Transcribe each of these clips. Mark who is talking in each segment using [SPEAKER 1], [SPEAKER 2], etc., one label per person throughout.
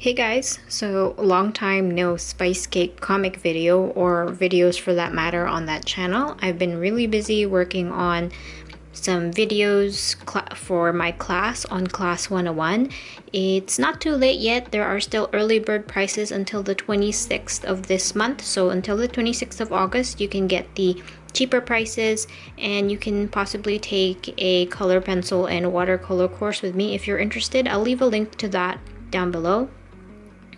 [SPEAKER 1] Hey guys, so long time no Spice Cake comic video or videos for that matter on that channel. I've been really busy working on some videos for my class on Class 101. It's not too late yet. There are still early bird prices until the 26th of this month. So until the 26th of August, you can get the cheaper prices and you can possibly take a color pencil and watercolor course with me if you're interested. I'll leave a link to that down below.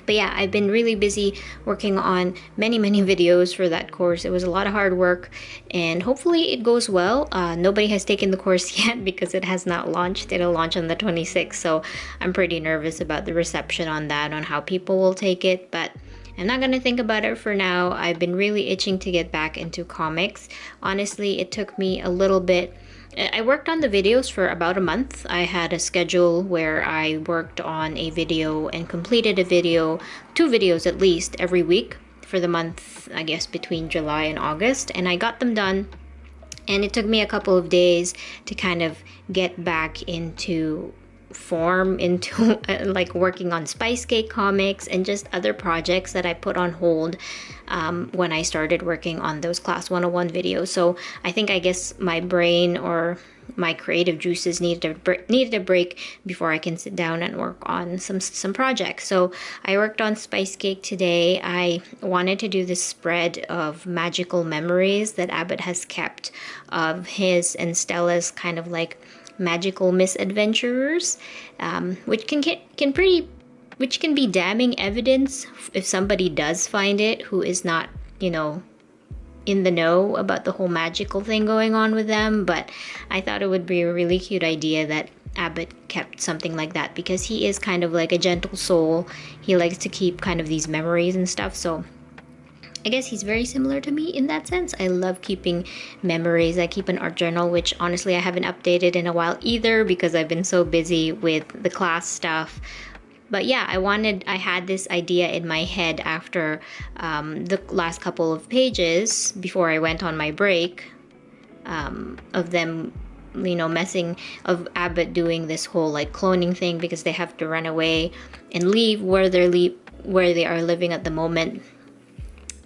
[SPEAKER 1] But yeah, I've been really busy working on many videos for that course. It was a lot of hard work and hopefully it goes well. Nobody has taken the course yet because it has not launched. It'll launch on the 26th, so I'm pretty nervous about the reception on that, on how people will take it, but I'm not gonna think about it for now. I've been really itching to get back into comics. Honestly, it took me a little bit. I worked on the videos for about a month. I had a schedule where I worked on a video and completed a video, 2 videos at least, every week for the month, I guess, between July and August. And I got them done. And it took me a couple of days to kind of get back into form, into like working on Spice Cake comics and just other projects that I put on hold when I started working on those Class 101 videos. So I guess my brain or my creative juices needed a break before I can sit down and work on some projects. So I worked on Spice Cake today. I wanted to do this spread of magical memories that Abbott has kept of his and Stella's kind of like magical misadventurers, which can be damning evidence if somebody does find it who is not, in the know about the whole magical thing going on with them. But I thought it would be a really cute idea that Abbott kept something like that because he is kind of like a gentle soul. He likes to keep kind of these memories and stuff. So I guess he's very similar to me in that sense. I love keeping memories. I keep an art journal, which honestly I haven't updated in a while either because I've been so busy with the class stuff. But yeah, I had this idea in my head after the last couple of pages before I went on my break, of them, of Abbott doing this whole like cloning thing because they have to run away and leave where they are living at the moment.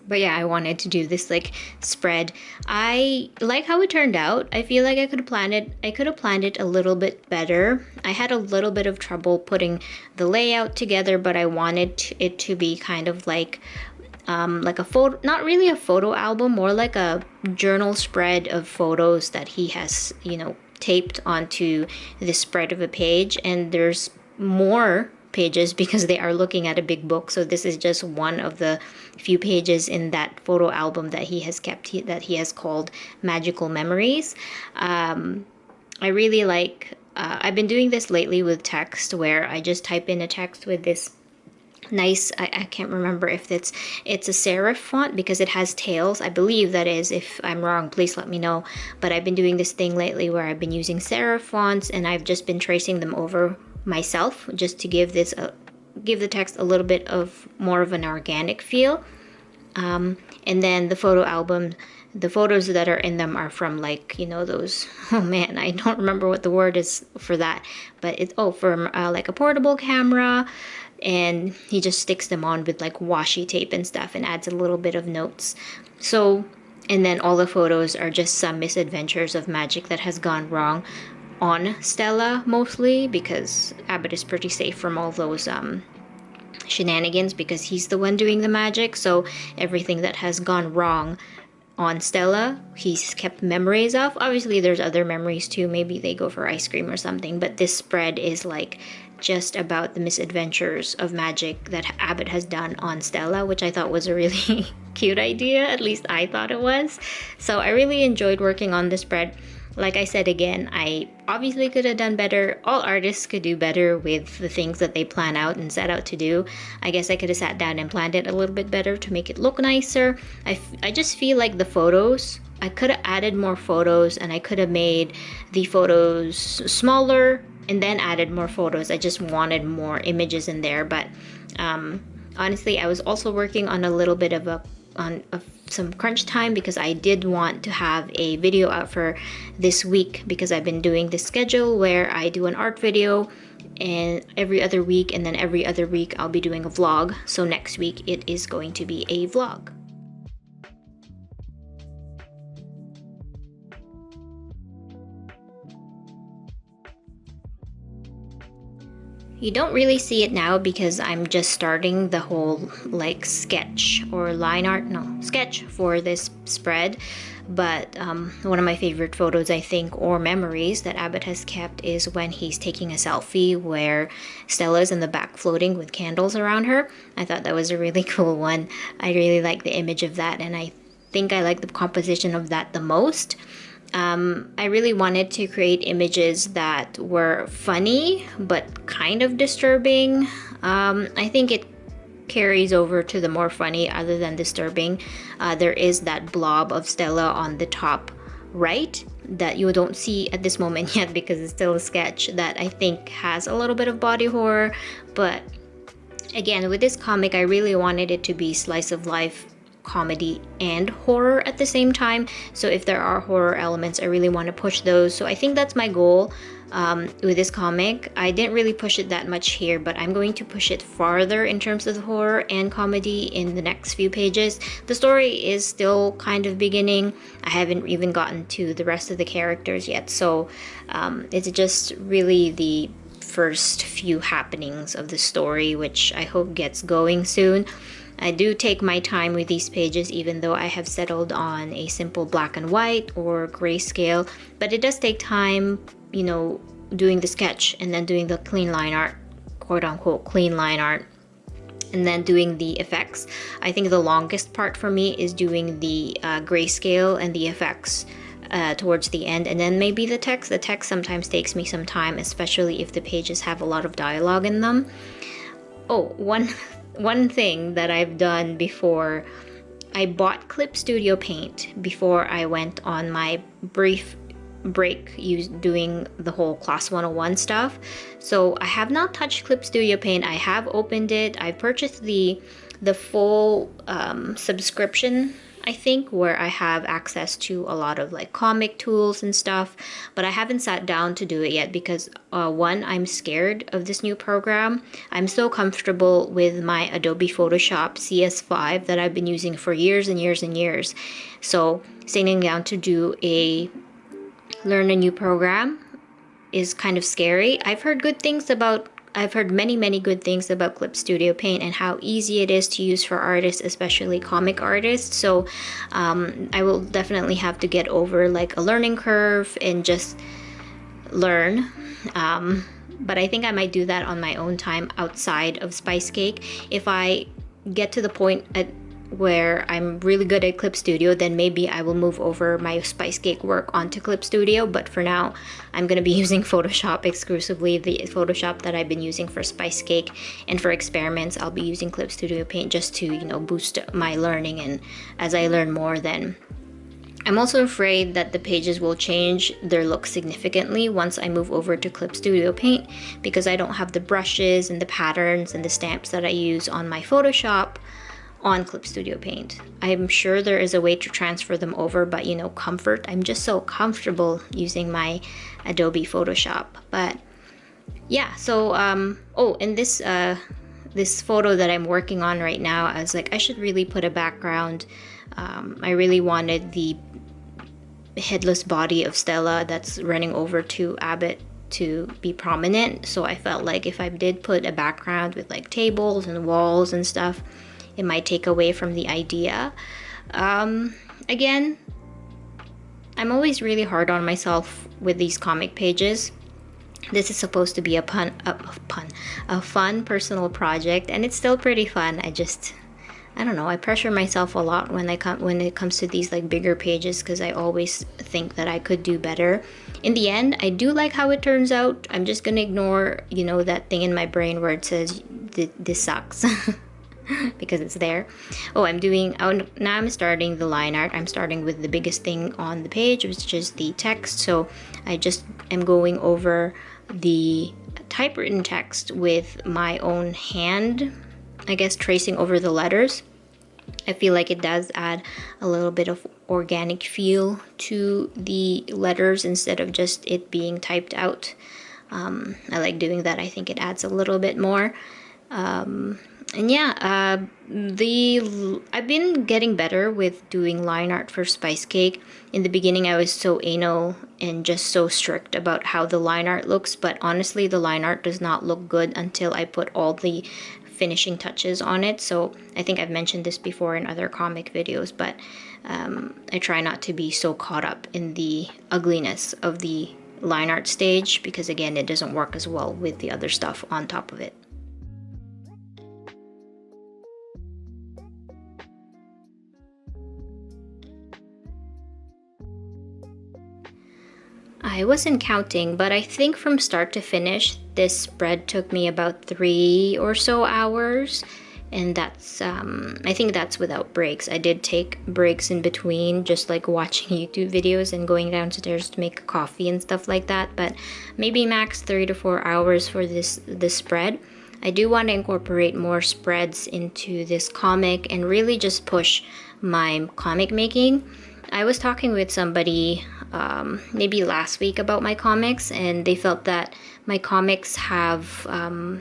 [SPEAKER 1] But yeah, I wanted to do this like spread. I like how it turned out. I feel like I could have planned it a little bit better. I had a little bit of trouble putting the layout together, but I wanted it to be kind of like a photo, not really a photo album, more like a journal spread of photos that he has, taped onto the spread of a page. And there's more pages because they are looking at a big book, so this is just one of the few pages in that photo album that he has kept, that he has called Magical Memories. I really like, I've been doing this lately with text where I just type in a text with this nice, I can't remember if it's a serif font because it has tails. I believe that is. If I'm wrong, please let me know. But I've been doing this thing lately where I've been using serif fonts and I've just been tracing them over myself just to give the text a little bit of more of an organic feel. And then the photo album, the photos that are in them are from like, those, oh man, I don't remember what the word is for that, but it's, from like a portable camera. And he just sticks them on with like washi tape and stuff and adds a little bit of notes. So, and then all the photos are just some misadventures of magic that has gone wrong on Stella, mostly because Abbott is pretty safe from all those shenanigans because he's the one doing the magic. So everything that has gone wrong on Stella, he's kept memories of. Obviously there's other memories too, maybe they go for ice cream or something, but this spread is like just about the misadventures of magic that Abbott has done on Stella, which I thought was a really cute idea. At least I thought it was. So I really enjoyed working on this spread. Like I said again, I obviously could have done better. All artists could do better with the things that they plan out and set out to do. I guess I could have sat down and planned it a little bit better to make it look nicer. I just feel like the photos, I could have added more photos and I could have made the photos smaller and then added more photos. I just wanted more images in there. But honestly, I was also working on a little bit of some crunch time because I did want to have a video out for this week because I've been doing this schedule where I do an art video and every other week, and then every other week I'll be doing a vlog. So next week it is going to be a vlog. You don't really see it now because I'm just starting the whole like sketch or line art, no, sketch for this spread. But one of my favorite photos, I think, or memories that Abbott has kept is when he's taking a selfie where Stella's in the back floating with candles around her. I thought that was a really cool one. I really like the image of that, and I think I like the composition of that the most. I really wanted to create images that were funny but kind of disturbing. I think it carries over to the more funny other than disturbing. There is that blob of Stella on the top right that you don't see at this moment yet because it's still a sketch, that I think has a little bit of body horror. But again, with this comic, I really wanted it to be slice of life comedy and horror at the same time. So if there are horror elements, I really want to push those. So I think that's my goal with this comic. I didn't really push it that much here, but I'm going to push it farther in terms of the horror and comedy in the next few pages. The story is still kind of beginning. I haven't even gotten to the rest of the characters yet. So it's just really the first few happenings of the story, which I hope gets going soon. I do take my time with these pages, even though I have settled on a simple black and white or grayscale, but it does take time, you know, doing the sketch and then doing the clean line art, quote unquote clean line art, and then doing the effects. I think the longest part for me is doing the grayscale and the effects towards the end, and then maybe the text. The text sometimes takes me some time, especially if the pages have a lot of dialogue in them. Oh, one thing that I've done before, I bought Clip Studio Paint before I went on my brief break doing the whole Class 101 stuff. So I have not touched Clip Studio Paint. I have opened it. I purchased the full subscription, I think, where I have access to a lot of like comic tools and stuff, but I haven't sat down to do it yet because one, I'm scared of this new program. I'm so comfortable with my Adobe Photoshop CS5 that I've been using for years and years and years. So sitting down to learn a new program is kind of scary. I've heard many good things about Clip Studio Paint and how easy it is to use for artists, especially comic artists. So I will definitely have to get over like a learning curve and just learn. But I think I might do that on my own time outside of Spice Cake. If I get to the point where I'm really good at Clip Studio, then maybe I will move over my Spice Cake work onto Clip Studio. But for now, I'm going to be using Photoshop exclusively, the Photoshop that I've been using for Spice Cake. And for experiments, I'll be using Clip Studio Paint just to, you know, boost my learning. And as I learn more, then I'm also afraid that the pages will change their look significantly once I move over to Clip Studio Paint, because I don't have the brushes and the patterns and the stamps that I use on my Photoshop on Clip Studio Paint. I'm sure there is a way to transfer them over, but you know, comfort. I'm just so comfortable using my Adobe Photoshop. But yeah, so oh, and this photo that I'm working on right now, I was like, I should really put a background. I really wanted the headless body of Stella that's running over to Abbott to be prominent. So I felt like if I did put a background with like tables and walls and stuff, it might take away from the idea. Again, I'm always really hard on myself with these comic pages. This is supposed to be a fun personal project, and it's still pretty fun. I don't know, I pressure myself a lot when it comes to these like bigger pages, because I always think that I could do better. In the end, I do like how it turns out. I'm just gonna ignore, you know, that thing in my brain where it says this sucks. Because it's there. Now I'm starting the line art. I'm starting with the biggest thing on the page, which is the text. So I just am going over the typewritten text with my own hand, I guess, tracing over the letters. I feel like it does add a little bit of organic feel to the letters instead of just it being typed out. I like doing that. I think it adds a little bit more. And yeah, I've been getting better with doing line art for Spice Cake. In the beginning, I was so anal and just so strict about how the line art looks, but honestly, the line art does not look good until I put all the finishing touches on it. So I think I've mentioned this before in other comic videos, but I try not to be so caught up in the ugliness of the line art stage, because again, it doesn't work as well with the other stuff on top of it. I wasn't counting, but I think from start to finish, this spread took me about 3 or so hours. And that's, I think that's without breaks. I did take breaks in between, just like watching YouTube videos and going downstairs to make a coffee and stuff like that. But maybe max 3 to 4 hours for this spread. I do want to incorporate more spreads into this comic and really just push my comic making. I was talking with somebody maybe last week about my comics, and they felt that my comics have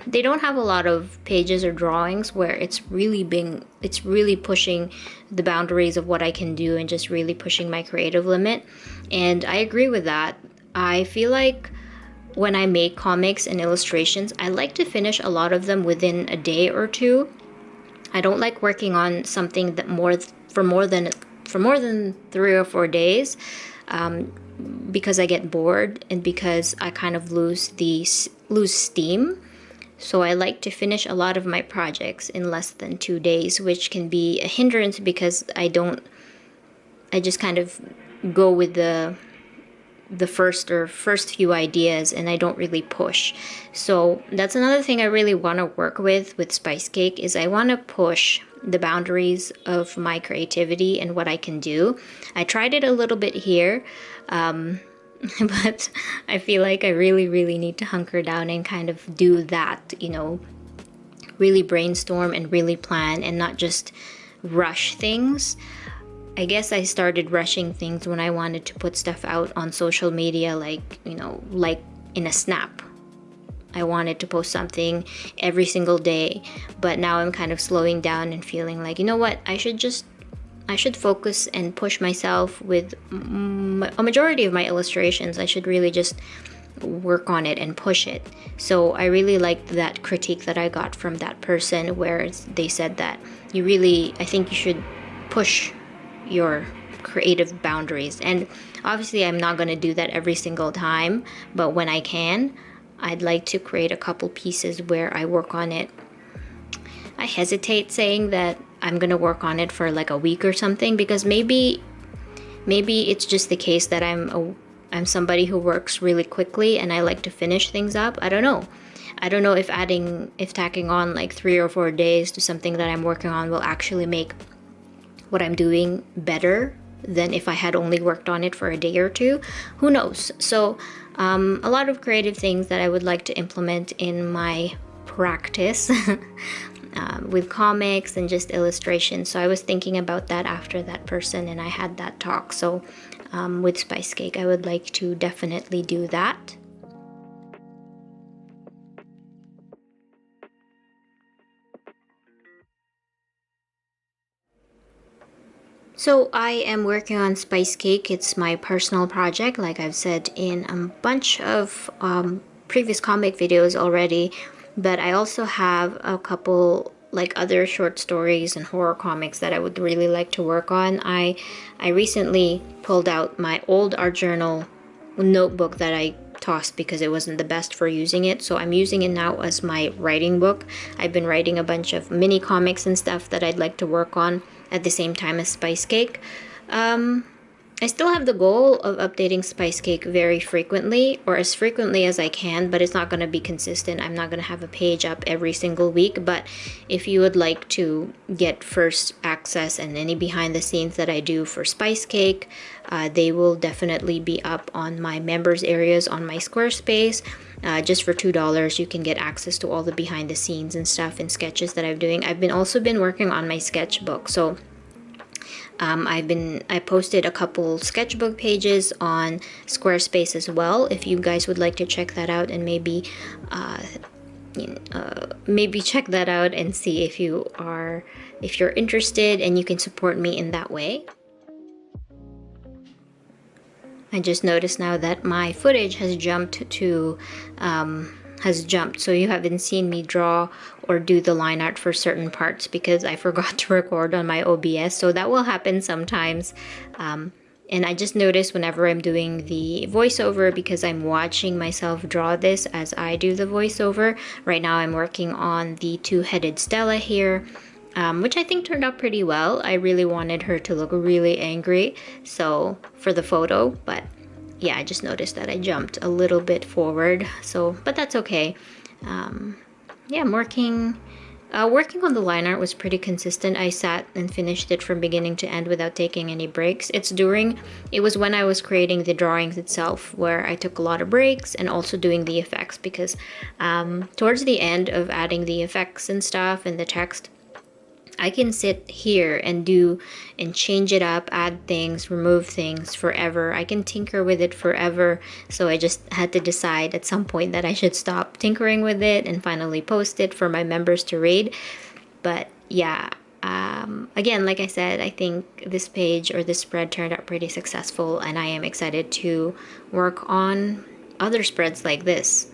[SPEAKER 1] they don't have a lot of pages or drawings where it's really pushing the boundaries of what I can do and just really pushing my creative limit. And I agree with that. I feel like when I make comics and illustrations, I like to finish a lot of them within a day or two. I don't like working on something that for more than 3 or 4 days, because I get bored and because I kind of lose steam. So I like to finish a lot of my projects in less than 2 days, which can be a hindrance because I just kind of go with the first few ideas, and I don't really push. So that's another thing I really want to work with Spice Cake, is I want to push the boundaries of my creativity and what I can do. I tried it a little bit here, but I feel like I really need to hunker down and kind of do that, really brainstorm and really plan and not just rush things. I guess I started rushing things when I wanted to put stuff out on social media, like in a snap. I wanted to post something every single day, but now I'm kind of slowing down and feeling like, you know what, I should focus and push myself with a majority of my illustrations. I should really just work on it and push it. So I really liked that critique that I got from that person, where they said that I think you should push your creative boundaries. And obviously I'm not going to do that every single time, but when I can, I'd like to create a couple pieces where I work on it. I hesitate saying that I'm going to work on it for like a week or something, because maybe it's just the case that I'm somebody who works really quickly and I like to finish things up. I don't know if tacking on like 3 or 4 days to something that I'm working on will actually make what I'm doing better than if I had only worked on it for a day or two. Who knows? So a lot of creative things that I would like to implement in my practice with comics and just illustration. So I was thinking about that after that person and I had that talk. So with Spice Cake, I would like to definitely do that. So I am working on Spice Cake. It's my personal project, like I've said in a bunch of previous comic videos already, but I also have a couple like other short stories and horror comics that I would really like to work on. I recently pulled out my old art journal notebook that I tossed because it wasn't the best for using it, so I'm using it now as my writing book. I've been writing a bunch of mini comics and stuff that I'd like to work on at the same time as Spice Cake. I still have the goal of updating Spice Cake very frequently, or as frequently as I can, but it's not going to be consistent. I'm not going to have a page up every single week, but if you would like to get first access and any behind the scenes that I do for Spice Cake, they will definitely be up on my members areas on my Squarespace. Just for $2, you can get access to all the behind the scenes and stuff and sketches that I'm doing. I've also been working on my sketchbook, so I posted a couple sketchbook pages on Squarespace as well. If you guys would like to check that out and maybe check that out and see if you're interested and you can support me in that way. I just noticed now that my footage has jumped, so you haven't seen me draw or do the line art for certain parts because I forgot to record on my OBS. So that will happen sometimes. And I just noticed whenever I'm doing the voiceover, because I'm watching myself draw this as I do the voiceover. Right now I'm working on the two-headed Stella here, which I think turned out pretty well. I really wanted her to look really angry, so for the photo, but yeah, I just noticed that I jumped a little bit forward, so, but that's okay. Yeah, I'm working on the line art was pretty consistent. I sat and finished it from beginning to end without taking any breaks. It was when I was creating the drawings itself where I took a lot of breaks, and also doing the effects, because towards the end of adding the effects and stuff and the text, I can sit here and change it up, add things, remove things forever. I can tinker with it forever. So I just had to decide at some point that I should stop tinkering with it and finally post it for my members to read. But yeah, again, like I said, I think this page or this spread turned out pretty successful, and I am excited to work on other spreads like this.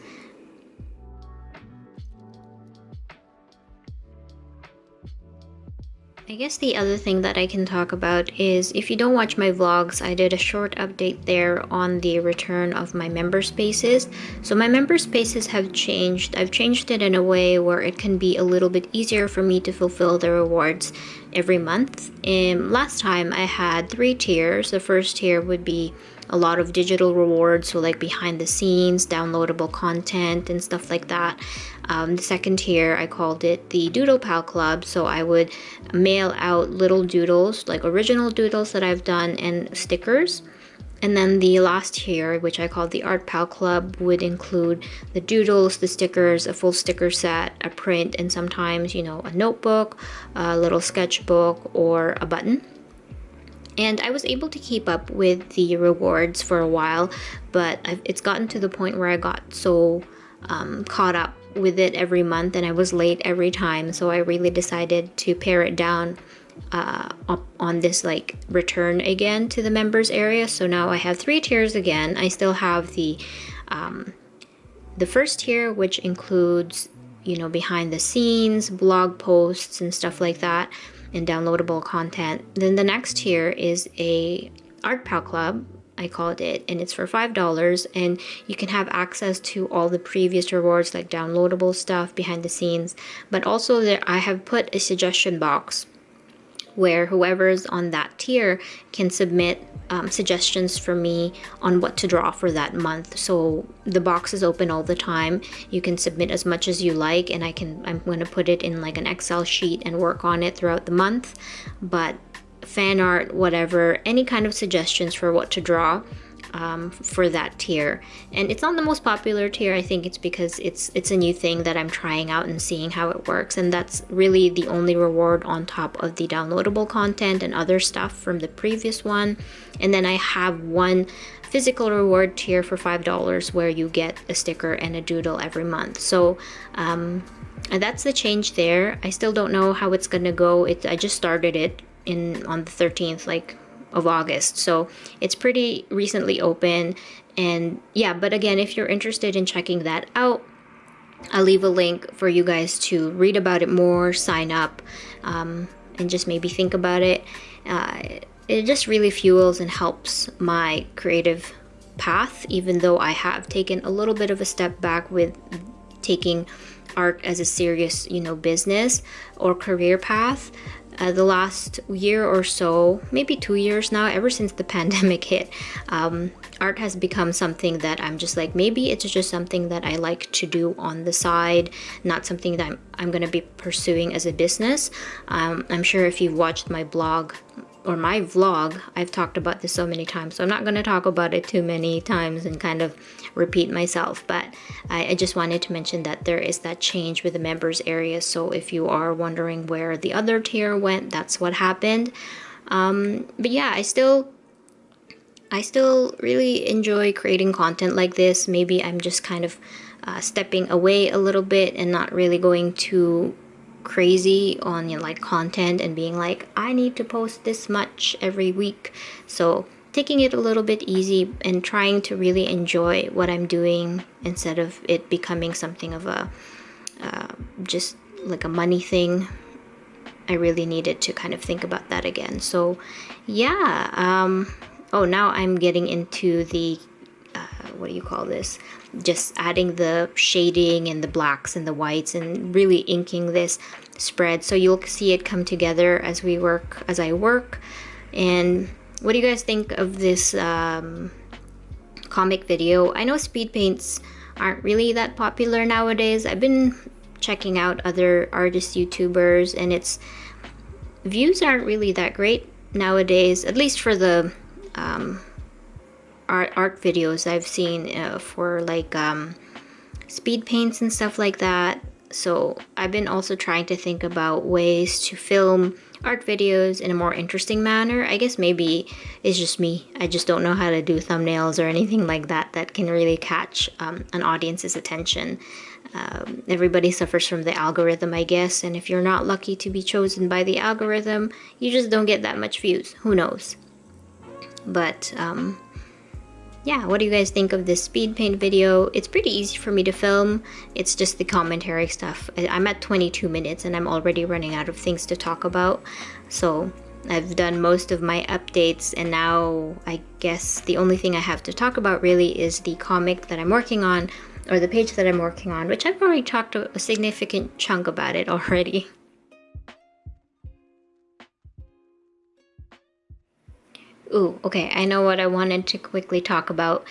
[SPEAKER 1] I guess the other thing that I can talk about is, if you don't watch my vlogs, I did a short update there on the return of my member spaces. So my member spaces have changed. I've changed it in a way where it can be a little bit easier for me to fulfill the rewards every month. Last time I had 3 tiers. The first tier would be a lot of digital rewards, so like behind the scenes, downloadable content and stuff like that. The second tier, I called it the Doodle Pal Club, so I would mail out little doodles, like original doodles that I've done, and stickers. And then the last tier, which I called the Art Pal Club, would include the doodles, the stickers, a full sticker set, a print, and sometimes, you know, a notebook, a little sketchbook, or a button. And I was able to keep up with the rewards for a while, but it's gotten to the point where I got so caught up with it every month, and I was late every time. So I really decided to pare it down on this like return again to the members area. So now I have 3 tiers again. I still have the first tier, which includes, you know, behind the scenes, blog posts and stuff like that, and downloadable content. Then the next tier is a Art Pal Club, I called it, and it's for $5, and you can have access to all the previous rewards, like downloadable stuff, behind the scenes. But also there, I have put a suggestion box where whoever's on that tier can submit suggestions for me on what to draw for that month. So the box is open all the time. You can submit as much as you like, and I'm going to put it in like an Excel sheet and work on it throughout the month. But fan art, whatever, any kind of suggestions for what to draw for that tier. And it's not the most popular tier. I think it's because it's a new thing that I'm trying out and seeing how it works, and that's really the only reward on top of the downloadable content and other stuff from the previous one. And then I have one physical reward tier for $5 where you get a sticker and a doodle every month. So and that's the change there. I still don't know how it's gonna go. I just started it on the 13th of August, so it's pretty recently open. And yeah, but again, if you're interested in checking that out, I'll leave a link for you guys to read about it more, sign up, and just maybe think about it. It just really fuels and helps my creative path, even though I have taken a little bit of a step back with taking art as a serious, you know, business or career path. The last year or so, maybe 2 years now, ever since the pandemic hit, art has become something that I'm just like, maybe it's just something that I like to do on the side, not something that I'm going to be pursuing as a business. I'm sure if you've watched my blog or my vlog, I've talked about this so many times, so I'm not going to talk about it too many times and kind of repeat myself, but I just wanted to mention that there is that change with the members area. So if you are wondering where the other tier went, that's what happened. But yeah, I still really enjoy creating content like this. Maybe I'm just kind of stepping away a little bit and not really going too crazy on, you know, like content and being like, I need to post this much every week. So taking it a little bit easy and trying to really enjoy what I'm doing instead of it becoming something of a just like a money thing. I really needed to kind of think about that again. So yeah, oh, now I'm getting into the what do you call this, just adding the shading and the blacks and the whites and really inking this spread, so you'll see it come together as I work. And what do you guys think of this comic video? I know speed paints aren't really that popular nowadays. I've been checking out other artist YouTubers, and its views aren't really that great nowadays, at least for the art videos I've seen for like speed paints and stuff like that. So I've been also trying to think about ways to film art videos in a more interesting manner. I guess maybe it's just me. I just don't know how to do thumbnails or anything like that that can really catch an audience's attention. Everybody suffers from the algorithm, I guess, and if you're not lucky to be chosen by the algorithm, you just don't get that much views. Who knows? But yeah, what do you guys think of this speed paint video? It's pretty easy for me to film. It's just the commentary stuff. I'm at 22 minutes and I'm already running out of things to talk about. So I've done most of my updates, and now I guess the only thing I have to talk about really is the comic that I'm working on, or the page that I'm working on, which I've already talked a significant chunk about it already. Ooh, okay, I know what I wanted to quickly talk about.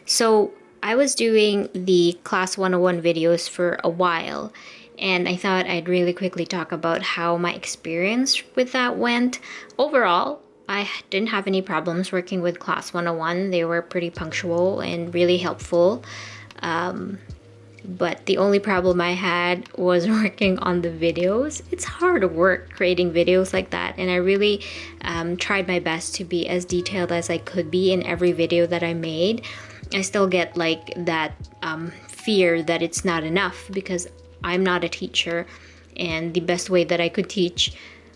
[SPEAKER 1] So I was doing the Class 101 videos for a while, and I thought I'd really quickly talk about how my experience with that went. Overall, I didn't have any problems working with Class 101. They were pretty punctual and really helpful. But the only problem I had was working on the videos. It's hard work creating videos like that, and I really tried my best to be as detailed as I could be in every video that I made. I still get like that fear that it's not enough because I'm not a teacher, and the best way that I could teach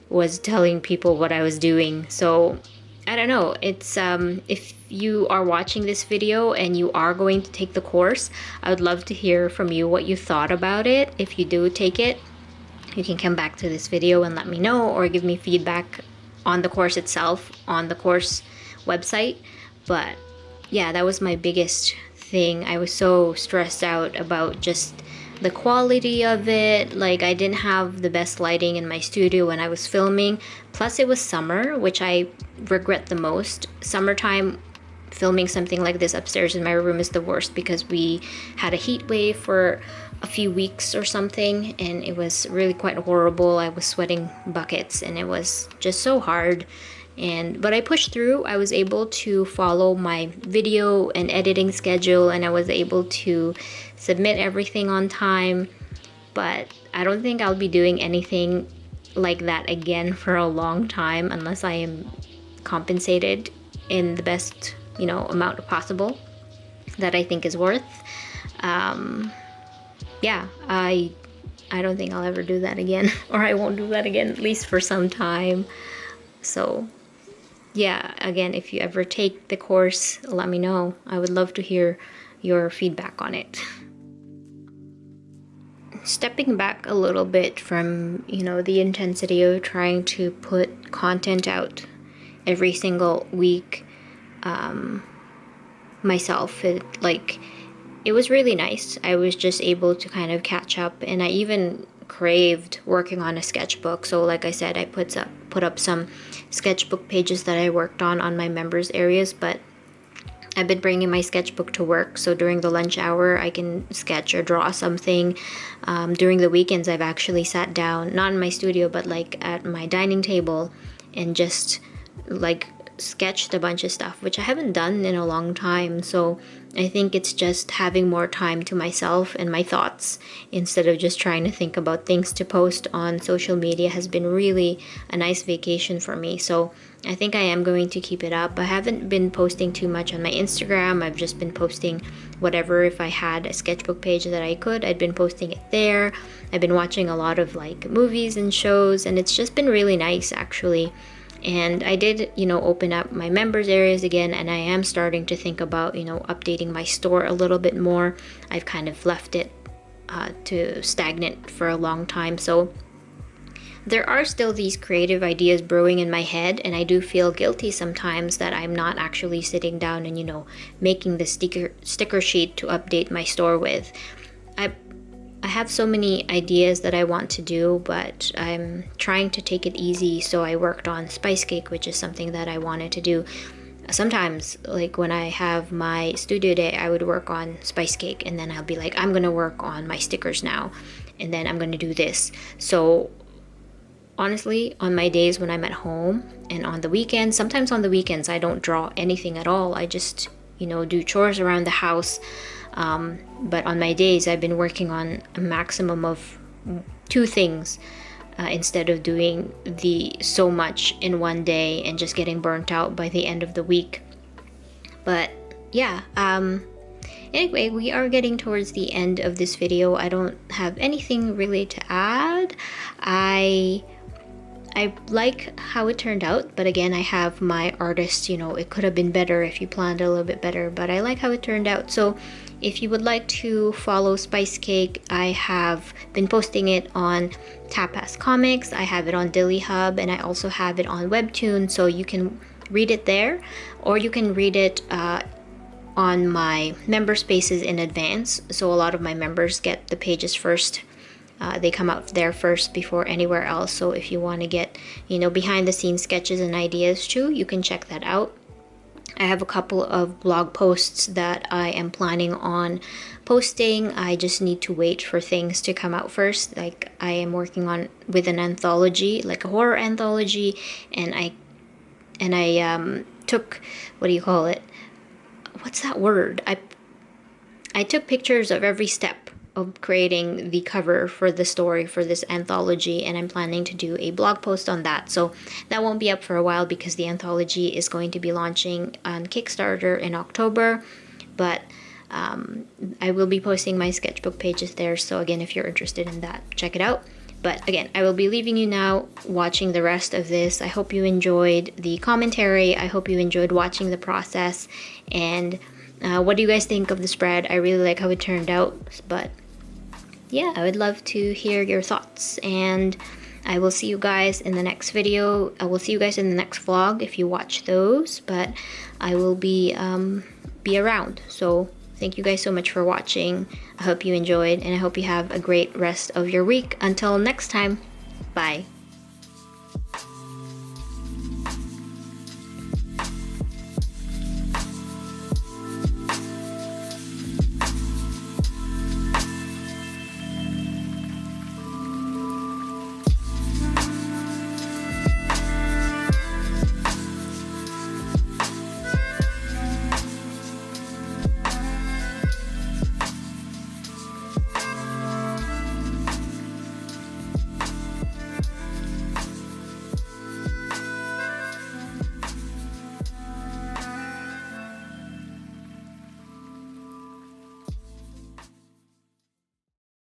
[SPEAKER 1] was telling people what I was doing. So I don't know, it's if you are watching this video and you are going to take the course, I would love to hear from you what you thought about it. If you do take it, you can come back to this video and let me know, or give me feedback on the course itself on the course website. But yeah, that was my biggest thing. I was so stressed out about just the quality of it. Like, I didn't have the best lighting in my studio when I was filming. Plus it was summer, which I regret the most. Summertime, filming something like this upstairs in my room is the worst, because we had a heat wave for a few weeks or something, and it was really quite horrible. I was sweating buckets and it was just so hard. But I pushed through. I was able to follow my video and editing schedule, and I was able to submit everything on time. But I don't think I'll be doing anything like that again for a long time, unless I am compensated in the best, you know, amount possible that I think is worth. Yeah, I don't think I'll ever do that again, or I won't do that again, at least for some time. So yeah, again, if you ever take the course, let me know. I would love to hear your feedback on it. Stepping back a little bit from, you know, the intensity of trying to put content out every single week, myself, it was really nice. I was just able to kind of catch up, and I even craved working on a sketchbook. So like I said, I put up some sketchbook pages that I worked on my members areas, but I've been bringing my sketchbook to work, so during the lunch hour I can sketch or draw something. During the weekends I've actually sat down, not in my studio, but like at my dining table, and just like sketched a bunch of stuff, which I haven't done in a long time. So I think it's just having more time to myself and my thoughts instead of just trying to think about things to post on social media has been really a nice vacation for me. So I think I am going to keep it up. I haven't been posting too much on my Instagram. I've just been posting whatever. If I had a sketchbook page that I could, I'd been posting it there. I've been watching a lot of like movies and shows, and it's just been really nice actually. And I did, open up my members areas again, and I am starting to think about, updating my store a little bit more. I've kind of left it to stagnant for a long time. So there are still these creative ideas brewing in my head, and I do feel guilty sometimes that I'm not actually sitting down and, making the sticker sheet to update my store with. I have so many ideas that I want to do, but I'm trying to take it easy. So I worked on Spice Cake, which is something that I wanted to do. Sometimes, like when I have my studio day, I would work on Spice Cake, and then I'll be like, I'm gonna work on my stickers now, and then I'm gonna do this. So honestly, on my days when I'm at home and on the weekends, sometimes on the weekends I don't draw anything at all. I just, do chores around the house. But on my days, I've been working on a maximum of 2 things instead of doing so much in one day and just getting burnt out by the end of the week. But yeah, anyway, we are getting towards the end of this video. I don't have anything really to add. I like how it turned out, but again, I have my artist, it could have been better if you planned a little bit better, but I like how it turned out. So if you would like to follow Spice Cake, I have been posting it on Tapas Comics, I have it on Dilly Hub, and I also have it on Webtoon, so you can read it there, or you can read it on my member spaces in advance. So a lot of my members get the pages first. They come out there first before anywhere else. So if you want to get, behind the scenes sketches and ideas too, you can check that out. I have a couple of blog posts that I am planning on posting. I just need to wait for things to come out first. Like I am working on with an anthology, like a horror anthology, and I took, what do you call it? What's that word? I took pictures of every step of creating the cover for the story for this anthology, and I'm planning to do a blog post on that. So that won't be up for a while because the anthology is going to be launching on Kickstarter in October, but I will be posting my sketchbook pages there. So again, if you're interested in that, check it out. But again, I will be leaving you now watching the rest of this. I hope you enjoyed the commentary. I hope you enjoyed watching the process. And what do you guys think of the spread? I really like how it turned out, but yeah, I would love to hear your thoughts, and I will see you guys in the next video. I will see you guys in the next vlog if you watch those, but I will be around. So thank you guys so much for watching. I hope you enjoyed, and I hope you have a great rest of your week. Until next time, bye.